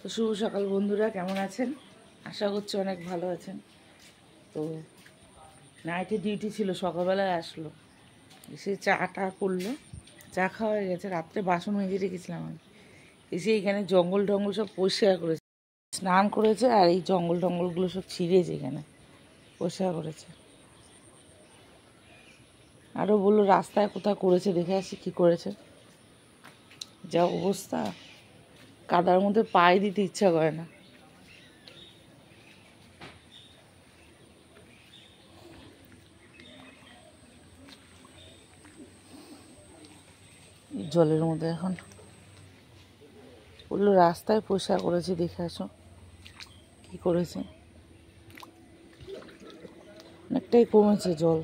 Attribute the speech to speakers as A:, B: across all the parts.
A: তো শুভ সকাল বন্ধুরা, কেমন আছেন? আশা করছি অনেক ভালো আছেন। তো নাইটে ডিউটি ছিল, সকালবেলায় আসলো, এসে চাটা করলো, চা খাওয়া হয়ে গেছে। রাত্রে বাসন মেজে রেখেছিলাম আমি, এসে এখানে জঙ্গল টঙ্গল সব পরিষ্কার করেছে, স্নান করেছে, আর এই জঙ্গল টঙ্গলগুলো সব ছিঁড়েছে, এখানে পরিষ্কার করেছে। আরও বললো রাস্তায় কোথাও করেছে, দেখে আসি কী করেছে। যা অবস্থা, কাদার মধ্যে পায়ে দিতে ইচ্ছা করে না। জলের মধ্যে এখন বললো রাস্তায় পরিষ্কার করেছে, দেখে আসো কী করেছে। অনেকটাই কমেছে জল।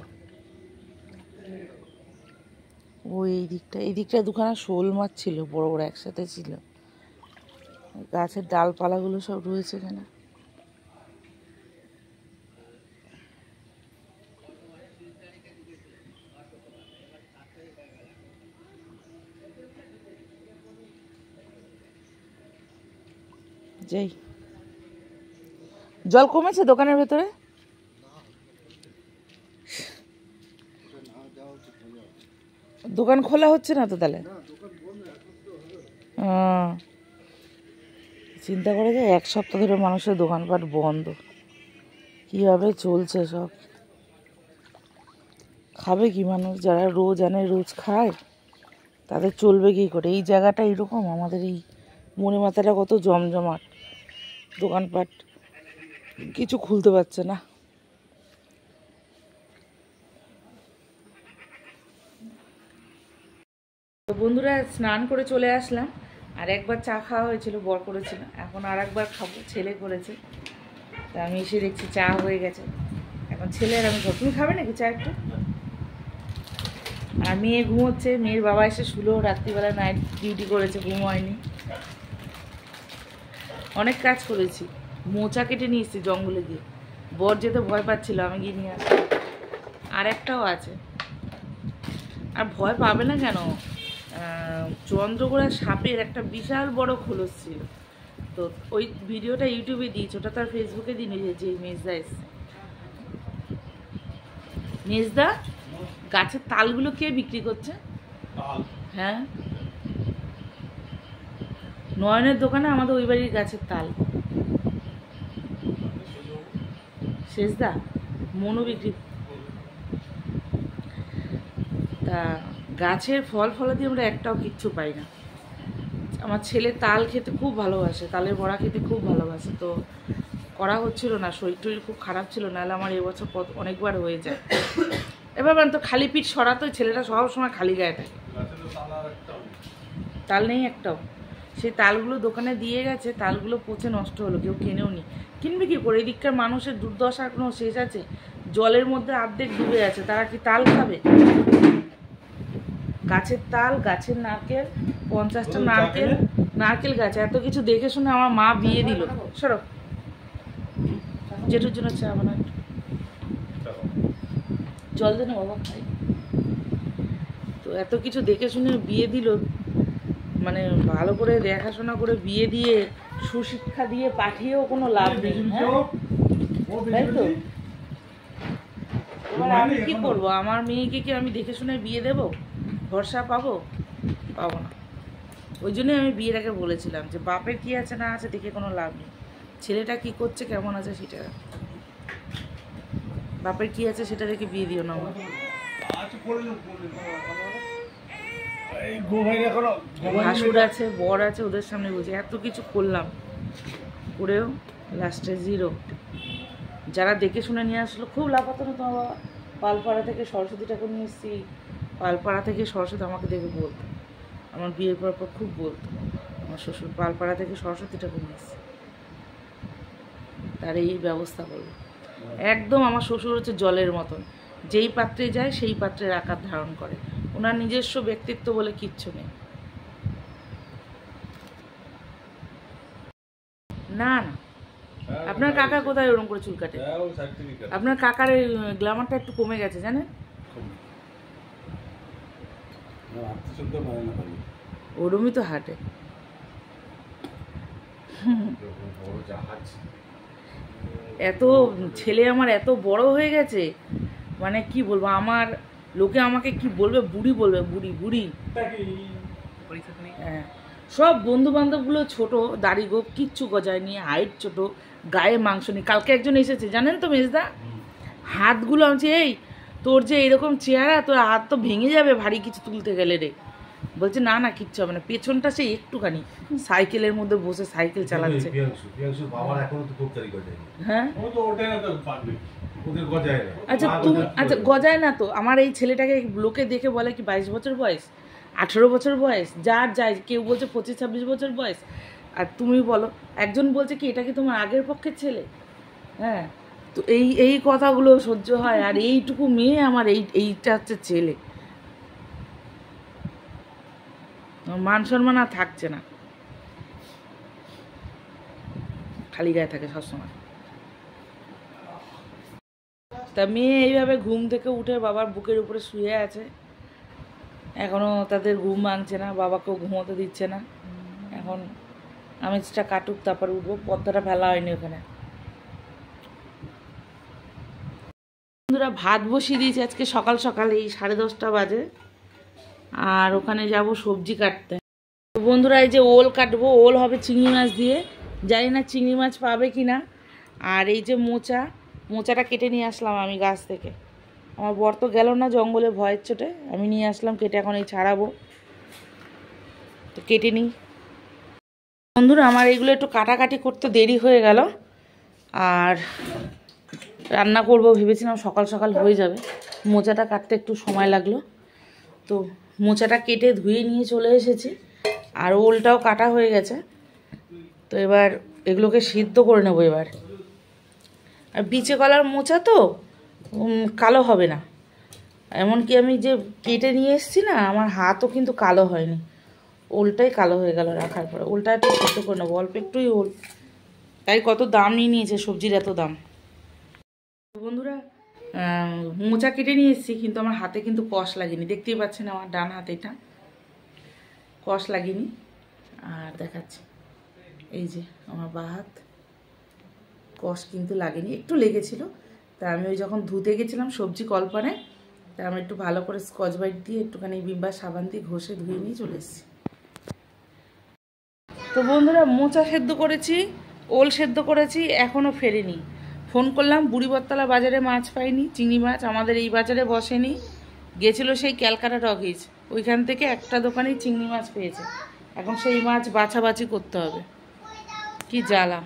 A: ওই এই দিকটায় দুখানা শোল মাছ ছিল, বড় বড় একসাথে ছিল। গাছের ডালপালাগুলো সব রয়েছে এখানে। যাই, জল কমেছে দোকানের ভেতরে? দোকান খোলা হচ্ছে না তো তাহলে? চিন্তা করে যে এক সপ্তাহ ধরে মানুষের দোকানপাট বন্ধ, কীভাবে চলছে সব। খাবে কি মানুষ? যারা রোজ আনে রোজ খায়, তাদের চলবে কী করে? এই জায়গাটা এইরকম, আমাদের এই মনে মাথাটা কত জমজমাট, দোকানপাট কিছু খুলতে পারছে না। তো বন্ধুরা, স্নান করে চলে আসলাম, আর একবার চা খাওয়া হয়েছিল, বর করেছিল, এখন আর একবার খাবো, ছেলে করেছে। তা আমি এসে দেখছি চা হয়ে গেছে, এখন ছেলে আর আমি খাবো। তুমি খাবে নাকি চা একটু? আর মেয়ে ঘুমোচ্ছে, মেয়ের বাবা এসে শুলো, রাত্রিবেলা নাইট ডিউটি করেছে, ঘুম হয়নি। অনেক কাজ করেছি, মোচা কেটে নিয়ে এসেছি জঙ্গলে গিয়ে, বর যেতে ভয় পাচ্ছিল, আমি গিয়ে নিয়ে আসি। আর একটাও আছে, আর ভয় পাবে না কেন? চন্দ্রকোড়া সাপের একটা বিশাল বড় খোলস ছিল, তো ওই ভিডিওটা ইউটিউবে দিয়েছে, ওটা তার ফেসবুকে দিয়ে নিয়ে যে মেজদা এসছে। মেজদা, গাছের তালগুলো কে বিক্রি করছে? হ্যাঁ, নয়নের দোকানে, আমাদের ওই বাড়ির গাছের তাল। শেষদা মনু বিক্রি। তা গাছের ফল ফলাদি আমরা একটাও কিচ্ছু পাই না। আমার ছেলে তাল খেতে খুব ভালোবাসে, তালের বড়া খেতে খুব ভালোবাসে, তো করা হচ্ছিল না, শরীর টরীর খুব খারাপ ছিল, নাহলে আমার এবছর অনেকবার হয়ে যায়। এবার তো খালি পিঠ সরাতো, ছেলেটা সব সময় খালি গায়ে থাকে। তাল নেই একটাও। সেই তালগুলো দোকানে দিয়ে গেছে, তালগুলো পচে নষ্ট হলো, কেউ কেনেও নি। কিনবে কি করে? এদিককার মানুষের দুর্দশার কোনো শেষ আছে? জলের মধ্যে অর্ধেক ডুবে আছে, তারা কি তাল খাবে? গাছের তাল, গাছের নারকেল, 50টা নারকেল গাছ, এত কিছু দেখে শুনে আমার মা বিয়ে দিল। সরো, জেঠুর জন্য চা বানা, জল দেন বাবা খাই। তো এত কিছু দেখে শুনে বিয়ে দিল, মানে ভালো করে দেখাশোনা করে বিয়ে দিয়ে সুশিক্ষা দিয়ে পাঠিয়েও কোনো লাভ নেই। তাই তো, এবার আমি কি করবো? আমার মেয়েকে কি আমি দেখে শুনে বিয়ে দেব? ভরসা পাবো না। ওই জন্যই আমি বিয়ের আগে বলেছিলাম যে বাপের কি আছে না আছে দেখে কোনো লাভ নেই, ছেলেটা কি করছে কেমন আছে সেটা, বাপের কি আছে সেটা দেখে বিয়ে দিও না। ভাসুর আছে, বর আছে, ওদের সামনে বুঝে এত কিছু করলাম, করেও লাস্টে জিরো। যারা দেখে শুনে নিয়ে আসলো, খুব লাফাতো না তোমার বাবা? পালপাড়া থেকে সরস্বতী ঠাকুর নিয়ে এসেছি, পালপাড়া থেকে সরস্বতী আমাকে দেখে বলতো, আমার বিয়ের পর খুব বলতো, আমার শ্বশুর পালপাড়া থেকে সরস্বতী ঠাকুর নিয়ে এসেছি, তার এই ব্যবস্থা করলো। একদম আমার শ্বশুর হচ্ছে জলের মতন, যেই পাত্রে যায় সেই পাত্রের আকার ধারণ করে, ওনার নিজস্ব ব্যক্তিত্ব বলে কিচ্ছু নেই। না না, আপনার কাকা কোথায় ওরকম করে চুল কাটে? আপনার কাকার গ্ল্যামারটা একটু কমে গেছে জানেন, ওরমই তো হাঁটে। এত ছেলে আমার এত বড় হয়ে গেছে, মানে কি বলবো, আমার লোকে আমাকে কি বলবে, বুড়ি বলবে, বুড়ি বুড়ি। হ্যাঁ, সব বন্ধু বান্ধবগুলো ছোট, দাড়ি গোপ কিচ্ছু গজায়নি, হাইট ছোট, গায়ে মাংস নেই। কালকে একজন এসেছে জানেন তো মেজদা, হাতগুলো আমি এই তোর যে এরকম চেহারা, তোর হাত তো ভেঙে যাবে ভারী কিছু তুলতে গেলে রে। বলছে না না কিচ্ছু হবে না, পেছনটা সে একটুখানি সাইকেলের মধ্যে বসে সাইকেল চালাচ্ছে। হ্যাঁ আচ্ছা তুমি, আচ্ছা গজায় না তো, আমার এই ছেলেটাকে লোকে দেখে বলে কি 22 বছর বয়স, 18 বছর বয়স, যার যায়, কেউ বলছে 25-26 বছর বয়স। আর তুমি বলো, একজন বলছে কি এটা কি তোমার আগের পক্ষের ছেলে? হ্যাঁ, তো এই এই কথাগুলো সহ্য হয়, আর এইটুকু মেয়ে আমার, এইটা হচ্ছে ছেলে, মান সম্মান আর থাকছে না, খালি গায়ে থাকে সবসময়। তা মেয়ে এইভাবে ঘুম থেকে উঠে বাবার বুকের উপরে শুয়ে আছে, এখনও তাদের ঘুম ভাঙছে না, বাবাকেও ঘুমোতে দিচ্ছে না। এখন আমেজটা কাটুক তারপরে উঠবো, পর্দাটা ফেলা হয়নি ওখানে। বন্ধুরা ভাত বসিয়ে দিয়েছি আজকে সকাল সকাল, এই 10:30 বাজে, আর ওখানে যাব সবজি কাটতে। বন্ধুরা এই যে ওল কাটবো, ওল হবে চিংড়ি মাছ দিয়ে, জানি না চিংড়ি মাছ পাবে কি না। আর এই যে মোচাটা কেটে নিয়ে আসলাম আমি গাছ থেকে, আমার বর তো গেল না জঙ্গলে ভয়ের চোটে, আমি নিয়ে আসলাম কেটে, এখন এই ছাড়াবো, তো কেটে নিই। বন্ধুরা আমার এইগুলো একটু কাটাকাটি করতে দেরি হয়ে গেল, আর রান্না করব ভেবেছিলাম সকাল সকাল হয়ে যাবে, মোচাটা কাটতে একটু সময় লাগলো। তো মোচাটা কেটে ধুয়ে নিয়ে চলে এসেছি, আর ওলটাও কাটা হয়ে গেছে। তো এবার এগুলোকে সিদ্ধ করে নেবো এবার। আর বিচে কলার মোচা তো কালো হবে না, এমনকি আমি যে কেটে নিয়ে এসেছি না, আমার হাতও কিন্তু কালো হয়নি, ওলটাই কালো হয়ে গেল রাখার পরে। ওলটা একটু সিদ্ধ করে নেবো, অল্প একটুই ওল, তাই কত দাম নিয়ে নিয়েছে, সবজির এত দাম। বন্ধুরা মোচা কেটে নিয়ে এসেছি, কিন্তু আমার হাতে কিন্তু কষ লাগেনি, দেখতেই পাচ্ছেন আমার ডান হাতে এটা কষ লাগেনি। আর দেখাচ্ছি এই যে আমার বাঁ হাত, কষ কিন্তু লাগেনি, একটু লেগেছিল। তা আমি ওই যখন ধুতে গেছিলাম সবজি কলপারে, তা আমি একটু ভালো করে স্কচ ব্রাইট দিয়ে একটুখানি বিম্বার সাবান দিয়ে ঘষে ধুয়ে নিয়ে চলে এসেছি। তো বন্ধুরা মোচা সেদ্ধ করেছি, ওল সেদ্ধ করেছি, এখনও ফেরেনি। ফোন করলাম, বুড়িবরতলা বাজারে মাছ পাইনি, চিংড়ি মাছ আমাদের এই বাজারে বসেনি, গেছিলো সেই ক্যালকাটা টকিজ, ওইখান থেকে একটা দোকানেই চিংড়ি মাছ পেয়েছে, এখন সেই মাছ বাছাবাছি করতে হবে, কি জ্বালা।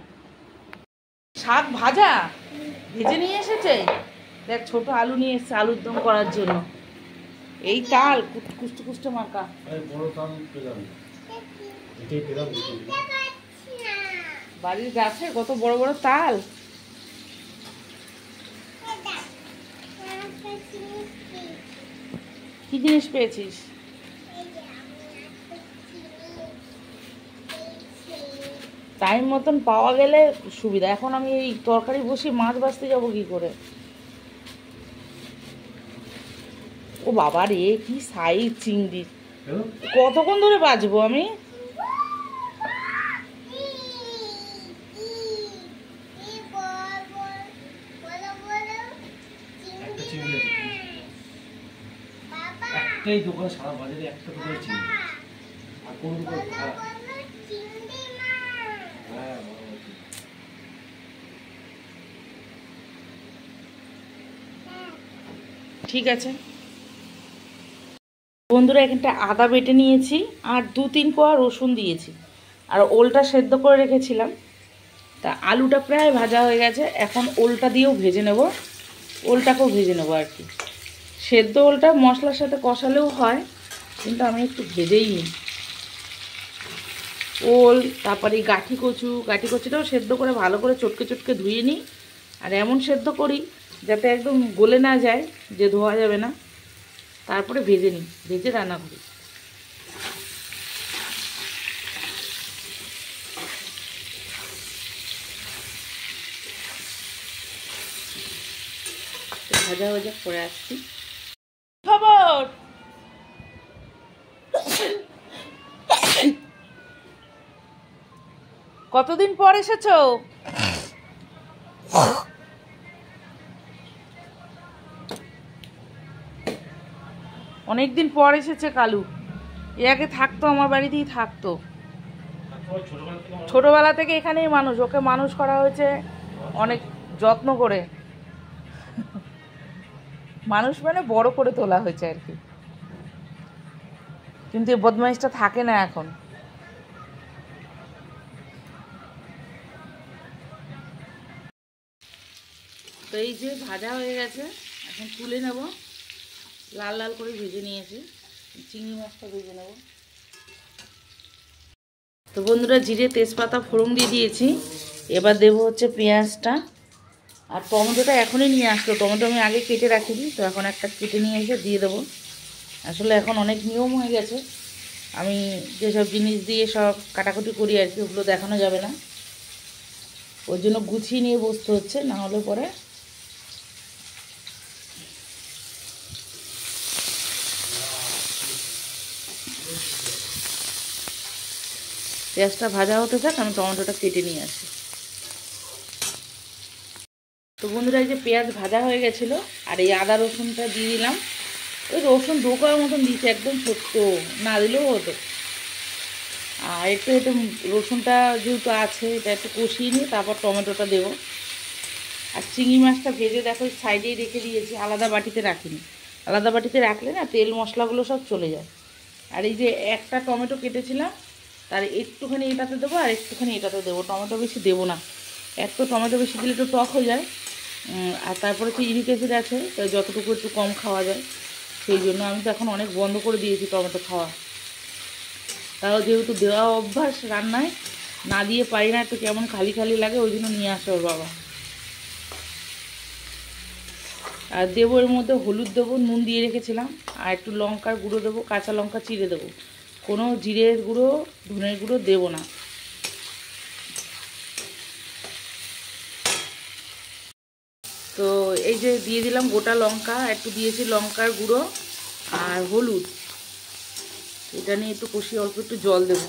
A: শাক ভাজা ভেজে নিয়ে এসেছে, দেখ ছোট আলু নিয়ে এসেছে আলুর দম করার জন্য, এই তাল কুষ্টে কুষ্টে মাখা, বাড়ির গাছে কত বড় বড় তাল। কি জিনিস পেয়েছিস? টাইম মতন পাওয়া গেলে সুবিধা, এখন আমি এই তরকারি বসি মাছ ভাজতে যাবো কি করে? ও বাবা রে, কি সাইজ চিংড়ি, কতক্ষণ ধরে বাজবো আমি?
B: একটাই দোকান সারা বাজারে, একটা দোকানে চিংড়ি, আর কোন দোকান খারাপ? হ্যাঁ
A: ঠিক আছে বন্ধুরা, এখানটা আদা বেটে নিয়েছি, আর 2-3 কোয়া রসুন দিয়েছি, আর ওলটা সেদ্ধ করে রেখেছিলাম। তা আলুটা প্রায় ভাজা হয়ে গেছে, এখন ওলটা দিয়েও ভেজে নেব, ওলটাকেও ভেজে নেবো আর কি। সেদ্ধ ওলটা মশলার সাথে কষালেও হয়, কিন্তু আমি একটু ভেজেই নিই। ওল, তারপরে গাঠি কচুটাও সেদ্ধ করে ভালো করে চটকে চটকে ধুয়ে নিই, আর এমন সেদ্ধ করি যাতে একদম গলে না যায়, যে ধোয়া যাবে না, তারপরে ভেজে নিই, ভেজে রান্না করি। ভাজা ভাজা করে আসছি। খবর কতদিন পর এসেছো? অনেকদিন পর এসেছে কালু। এ আগে থাকতো, আমার বাড়িতেই থাকতো ছোটবেলা থেকে, এখানেই মানুষ। ওকে মানুষ করা হয়েছে অনেক যত্ন করে, মানুষ মানে বড় করে তোলা হয়েছে আর কি। কিন্তু এই বদমাইশটা থাকে না এখন। তো এই যে ভাজা হয়ে গেছে, এখন তুলে নেব। লাল লাল করে ভেজে নিয়েছি, চিংড়ি মাছটা ভেজে নেব। তো বন্ধুরা, জিরে তেজপাতা ফোড়ন দিয়ে দিয়েছি। এবার দেবো হচ্ছে পেঁয়াজটা। আর টমেটোটা এখনই নিয়ে আসলো, টমেটো আমি আগে কেটে রাখিনি, তো এখন একটা কেটে নিয়ে এসে দিয়ে দেবো। আসলে এখন অনেক নিয়ম হয়ে গেছে, আমি যেসব জিনিস দিয়ে সব কাটাকুটি করি আর কি, ওগুলো দেখানো যাবে না। ওর জন্য গুছিয়ে নিয়ে বসতে হচ্ছে, না হলে পরে পেঁয়াজটা ভাজা হতে থাক, আমি টমেটোটা কেটে নিয়ে আসি। তো বন্ধুরা, এই যে পেঁয়াজ ভাজা হয়ে গেছিলো, আর এই আদা রসুনটা দিয়ে দিলাম। ওই রসুন ঢোকার মতন দিয়েছে, একদম ছোট্ট, না দিলেও হতো। আর একটু একটু রসুনটা যেহেতু আছে, এটা একটু কষিয়ে নিয়ে তারপর টমেটোটা দেবো। আর চিংড়ি মাছটা ভেজে দেখো সাইডেই রেখে দিয়েছি, আলাদা বাটিতে রাখিনি। আলাদা বাটিতে রাখলে না তেল মশলাগুলো সব চলে যায়। আর এই যে একটা টমেটো কেটেছিলাম, তার একটুখানি এটাতে দেবো আর একটুখানি এটাতে দেবো, টমেটো বেশি দেবো না। এক তো টমেটো বেশি দিলে একটু টক হয়ে যায়, আর তারপরে তো ইউরিক অ্যাসিড আছে, তাই যতটুকু একটু কম খাওয়া যায়। সেই জন্য আমি তো এখন অনেক বন্ধ করে দিয়েছি টমেটো খাওয়া। তাও যেহেতু দেওয়া অভ্যাস রান্নায়, না দিয়ে পারি না, একটু কেমন খালি খালি লাগে, ওই জন্য নিয়ে আসে ওর বাবা। আর দেবো এর মধ্যে হলুদ দেবো, নুন দিয়ে রেখেছিলাম, আর একটু লঙ্কার গুঁড়ো দেবো, কাঁচা লঙ্কা চিড়ে দেবো। কোনো জিরের গুঁড়ো ধনের গুঁড়ো দেবো না। তো এই যে দিয়ে দিলাম গোটা লঙ্কা, একটু দিয়েছি লঙ্কার গুঁড়ো আর হলুদ। এটা নিয়ে একটু কষিয়ে অল্প একটু জল দেবো,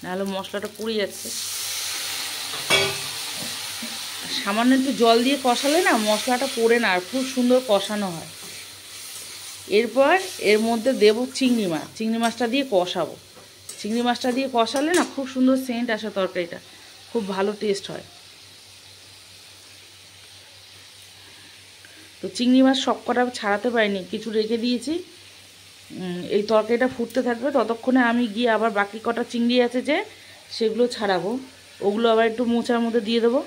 A: নাহলে মশলাটা পুড়ে যাচ্ছে। সামান্য একটু জল দিয়ে কষালে না মশলাটা পড়ে না, আর খুব সুন্দর কষানো হয়। এরপর এর মধ্যে দেব চিংড়ি মাছ, চিংড়ি মাছটা দিয়ে কষাবো। চিংড়ি মাছটা দিয়ে কষালে না খুব সুন্দর সেন্ট আসে, তরকারিটা খুব ভালো টেস্ট হয়। তো চিংড়ি মাছ সব কটা ছাড়াতে পারিনি, কিছু রেখে দিয়েছি। এই তরকারিটা ফুটতে থাকবে, ততক্ষণে আমি গিয়ে আবার বাকি কটা চিংড়ি আছে যে, সেগুলো ছাড়াবো। ওগুলো আবার একটু মোচার মধ্যে দিয়ে দেবো।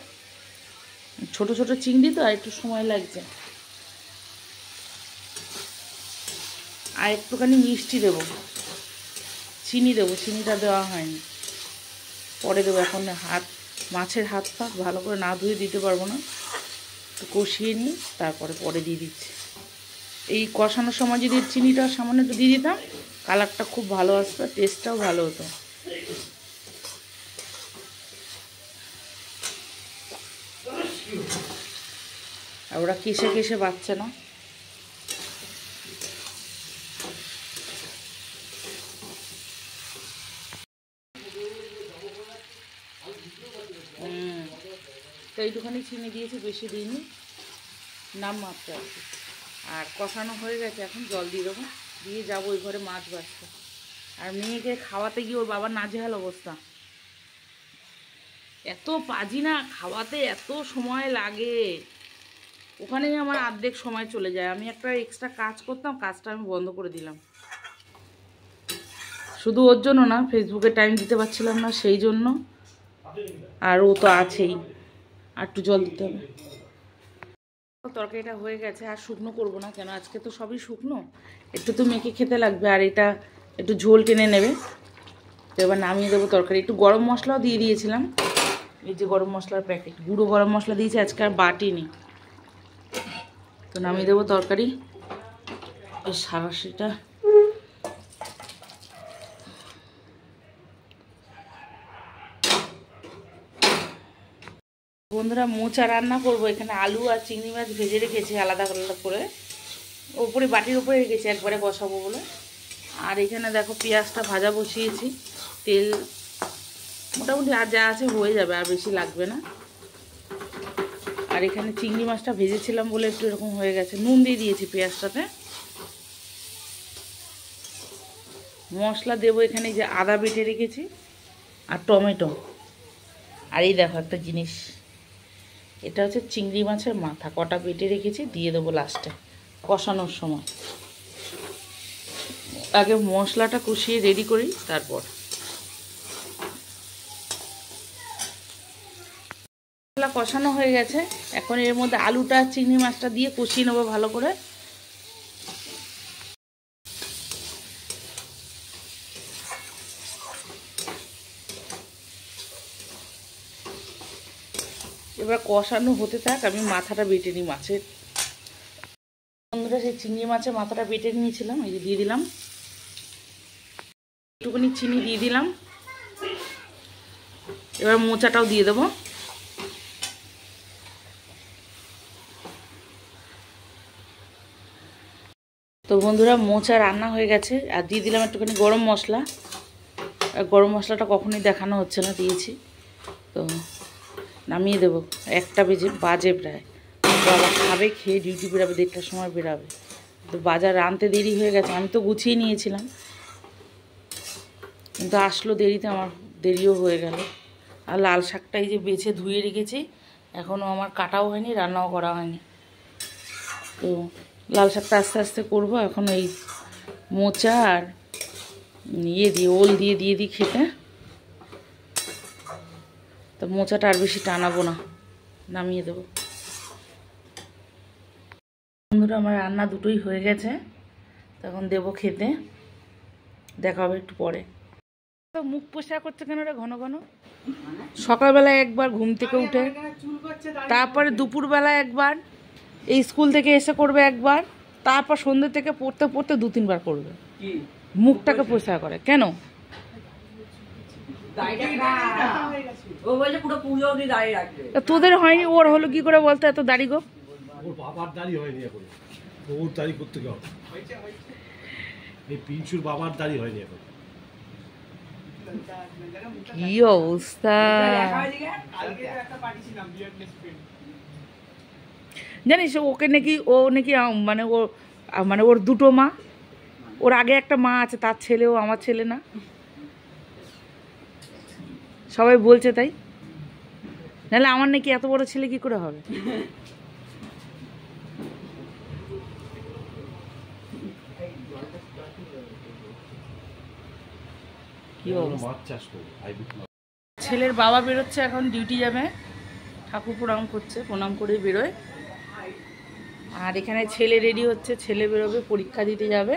A: ছোট ছোট চিংড়ি তো, আর একটু সময় লাগছে। আর একটুখানি মিষ্টি দেবো, চিনি দেবো, চিনিটা দেওয়া হয়নি, পরে দেবো। এখন মাছের হাত পা ভালো করে না ধুয়ে দিতে পারবো না, তো কষিয়ে নিই, তারপরে পরে দিয়ে দিচ্ছি। এই কষানোর সময় যদি চিনিটা সামান্য একটু দিয়ে দিতাম, কালারটা খুব ভালো আসতো, টেস্টটাও ভালো হতো। আর ওরা কেসে কেসে বাচ্ছে না। তো এইটুখানি চিনি দিয়েছি, বেশি দিইনি, নাম মাত্র আর কি। আর কষানো হয়ে গেছে, এখন জল দিয়ে দেবো, দিয়ে যাবো ওই ঘরে মাছ বাছতে। আর মেয়েকে খাওয়াতে গিয়ে ওর বাবার নাজেহাল অবস্থা, এত পাজি না, খাওয়াতে এত সময় লাগে, ওখানেই আমার অর্ধেক সময় চলে যায়। আমি একটা এক্সট্রা কাজ করতাম, কাজটা আমি বন্ধ করে দিলাম। শুধু ওর জন্য না, ফেসবুকে টাইম দিতে পারছিলাম না সেই জন্য, আর ও তো আছেই। আর একটু জল দিতে হবে। তরকারিটা হয়ে গেছে, আর শুকনো করবো না, কেন আজকে তো সবই শুকনো, একটু তো মেখে খেতে লাগবে, আর এটা একটু ঝোল টেনে নেবে। তো এবার নামিয়ে দেবো তরকারি। একটু গরম মশলাও দিয়ে দিয়েছিলাম, এই যে গরম মশলার প্যাকেট, গুঁড়ো গরম মশলা দিয়েছি, আজকে আর বাটিনি। তো নামিয়ে দেবো তরকারি। এই সারাশিটা বন্ধুরা, মোচা রান্না করব। এখানে আলু আর চিংড়ি মাছ ভেজে রেখেছি আলাদা আলাদা করে, ওপরে বাটির উপরে রেখেছি একবারে কষাবো বলে। আর এখানে দেখো পেঁয়াজটা ভাজা বসিয়েছি, তেল মোটামুটি আর যা আছে হয়ে যাবে, আর বেশি লাগবে না। আর এখানে চিংড়ি মাছটা ভেজেছিলাম বলে একটু এরকম হয়ে গেছে, নুন দিয়ে দিয়েছি পেঁয়াজটাতে। মশলা দেবো এখানে, যে আদা বেটে রেখেছি আর টমেটো। আর এই দেখো একটা জিনিস, এটা হচ্ছে চিংড়ি মাছের মাথা, কটা বেটে রেখেছি, দিয়ে দেবো লাস্টে কষানোর সময়। আগে মশলাটা কষিয়ে রেডি করি, তারপর মশলা কষানো হয়ে গেছে। এখন এর মধ্যে আলুটা চিংড়ি মাছটা দিয়ে কষিয়ে নেবো ভালো করে। এবার কষানো হতে থাক, আমি মাথাটা বেটে নিই মাছের। বন্ধুরা, সেই চিংড়ি মাছের মাথাটা বেটে নিয়েছিলাম, এই যে দিয়ে দিলাম। একটুখানি চিনি দিয়ে দিলাম। এবার মোচাটাও দিয়ে দেবো। তো বন্ধুরা, মোচা রান্না হয়ে গেছে। আর দিয়ে দিলাম একটুখানি গরম মশলা। আর গরম মশলাটা কখনোই দেখানো হচ্ছে না, দিয়েছি। তো নামিয়ে দেবো, 1টা বাজে প্রায়। বাবা খাবে, খেয়ে ডিউটি বেরাবে, 1:30টার সময় বেরাবে। তো বাজার আনতে দেরি হয়ে গেছে, আমি তো গুছিয়ে নিয়েছিলাম, কিন্তু আসলো দেরিতে, আমার দেরিও হয়ে গেল। আর লাল শাকটা এই যে বেছে ধুয়ে রেখেছি, এখনও আমার কাটাও হয়নি, রান্নাও করা হয়নি। তো লাল শাকটা আস্তে আস্তে করবো। এখন এই মোচা আর ওল দিয়ে দিই খেতে। তো মোচাটা আর বেশি টানাবো না, নামিয়ে দেবো। বন্ধুরা, আমার রান্না দুটোই হয়ে গেছে, তখন দেবো খেতে। দেখা হবে একটু পরে। তো মুখ পরিষ্কার করছে কেন রে ঘন ঘন? সকালবেলায় একবার ঘুম থেকে উঠে, তারপরে দুপুরবেলায় একবার, এই স্কুল থেকে এসে করবে একবার, তারপর সন্ধ্যে থেকে পড়তে পড়তে 2-3 বার করবে। মুখটাকে পরিষ্কার করে কেন? তোদের হয়নি, ওর হলো কি করে বলতো এত দাড়ি গো?
B: ওর বাবার দাড়ি হয়নি এখন, ওর দাড়ি করতে গেল। এই পিঞ্চুর বাবার দাড়ি হয়নি এখন।
A: কি অবস্থা জানিস? ওকে নাকি, ও নাকি মানে ওর 2টো মা, ওর আগে একটা মা আছে, তার ছেলেও আমার ছেলে না, সবাই বলছে তাই। নাহলে আমার নাকি এত বড় ছেলে কি করে হবে? ছেলের বাবা বেরোচ্ছে, এখন ডিউটি যাবে, ঠাকুর প্রণাম করছে, প্রণাম করেই বেরোয়। আর এখানে ছেলে রেডি হচ্ছে, ছেলে বেরোবে, পরীক্ষা দিতে যাবে।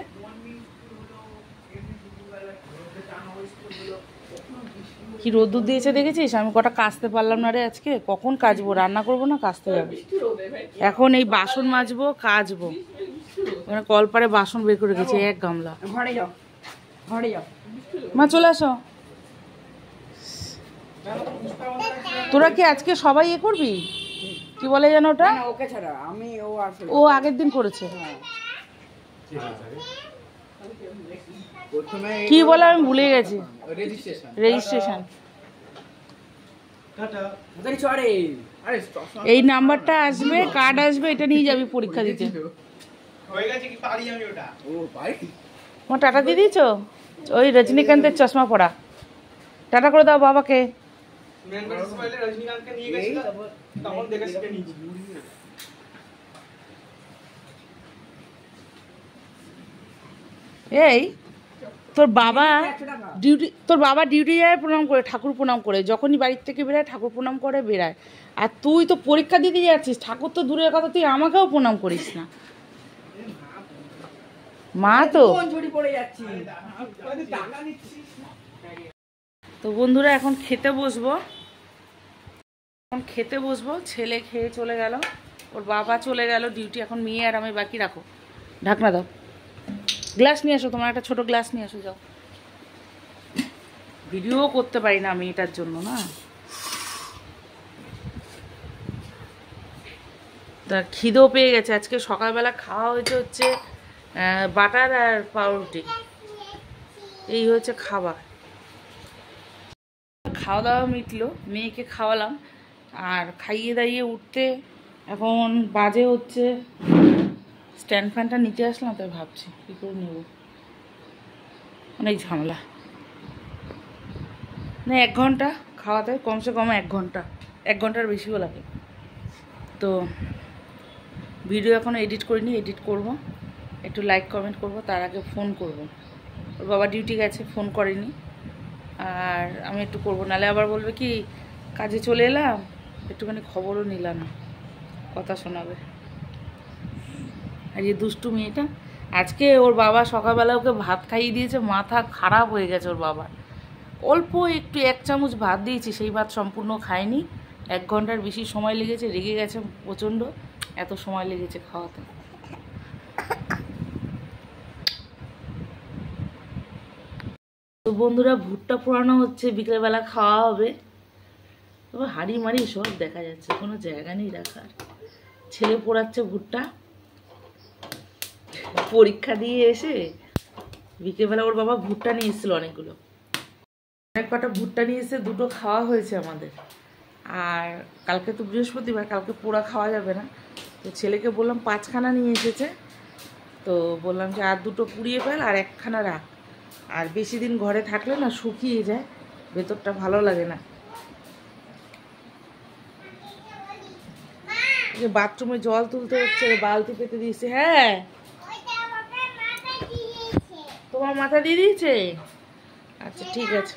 A: কি রোদ্দুর দিয়েছে দেখেছিস? আমি কটা কাচতে পারলাম না রে আজকে। কখন কাচবো? রান্না করবো না কাচতে যাবো। এখন এই বাসন মাজবো, কাচবো। ওখানে কলপারে বাসন বের করে রেখেছি 1 গামলা। মা চলে আসো। তোরা কি আজকে সবাই এ করবি? কি বলে যেন ওটা? ও আগের দিন করেছে। কি বলে আমি ভুলে গেছি। রেজিস্ট্রেশন। এই নাম্বারটা আসবে, কার্ড আসবে, এটা নিয়ে যাবি পরীক্ষা দিতে। আমার টাটা দিয়ে দিয়েছো? ওই রজনীকান্তের চশমা পরা। টাটা করে দাও বাবাকে। এই তোর বাবা ডিউটি যায় প্রণাম করে, ঠাকুর প্রণাম করে, যখনই বাড়ির থেকে বেরায় ঠাকুর প্রণাম করে বেরায়। আর তুই তো পরীক্ষা দিতে যাচ্ছিস, ঠাকুর তো দূরের কথা, তুই আমাকেও প্রণাম করিস না। মা তো বন্ধুরা, এখন খেতে বসবো। ছেলে খেয়ে চলে গেল, ওর বাবা চলে গেল ডিউটি, এখন মেয়ে আর আমি বাকি। রাখো, ঢাকনা দাও। গ্লাস নিয়ে আসো, তোমার একটা ছোট গ্লাস নিয়ে আসো, যাও। ভিডিও করতে পারি না আমি এটার জন্য না। তা খিদেও পেয়ে গেছে। আজকে সকালবেলা খাওয়া হয়েছে হচ্ছে বাটার আর পাউরুটি। এই হচ্ছে খাবার। খাওয়া দাওয়া মিটলো, মেয়েকে খাওয়ালাম, আর খাইয়ে দাইয়ে উঠতে এখন বাজে হচ্ছে, স্ট্যান্ড ফ্যানটা নিতে আসলাম, তাই ভাবছি কী করে নেব, অনেক ঝামেলা। না 1 ঘন্টা খাওয়াতে, কমসে কম 1 ঘন্টা, 1 ঘন্টার বেশিও লাগে। তো ভিডিও এখন এডিট করিনি, এডিট করব, একটু লাইক কমেন্ট করব, তার আগে ফোন করব। ওর বাবা ডিউটি গেছে, ফোন করেনি, আর আমি একটু করবো, নাহলে আবার বলবে কি কাজে চলে এলাম, একটুখানি খবরও নিলাম না, কথা শোনাবে। আর এই দুষ্টু মেয়েটা, আজকে ওর বাবা সকালবেলা ওকে ভাত খাইয়ে দিয়েছে, মাথা খারাপ হয়ে গেছে ওর বাবার। অল্প একটু 1 চামচ ভাত দিয়েছি, সেই ভাত সম্পূর্ণ খায়নি, 1 ঘন্টার বেশি সময় লেগেছে, রেগে গেছে প্রচণ্ড, এত সময় লেগেছে খাওয়াতে। তো বন্ধুরা, ভুট্টা পোড়ানো হচ্ছে, বিকেলবেলা খাওয়া হবে। তবে হাঁড়ি মাড়ি সব দেখা যাচ্ছে, কোনো জায়গা নেই রাখার। ছেলে পোড়াচ্ছে ভুট্টা, পরীক্ষা দিয়ে এসে বিকেলবেলা ওর বাবা ভুট্টা নিয়ে এসেছিল অনেকগুলো, অনেক কটা ভুট্টা নিয়ে এসে 2টো খাওয়া হয়েছে আমাদের। আর কালকে তো বৃহস্পতিবার, কালকে পোড়া খাওয়া যাবে না, তো ছেলেকে বললাম 5খানা নিয়ে এসেছে, তো বললাম যে আর 2টো পুড়িয়ে ফেল, আর 1খানা রাখ, আর বেশি দিন ঘরে থাকলে না শুকিয়ে যায়, ভেতরটা ভালো লাগে না। যে বাথরুমে জল তুলতে হচ্ছে, বালতি পেতে দিয়েছে। হ্যাঁ, তোমার মাথা দিয়ে দিয়েছে, আচ্ছা ঠিক আছে।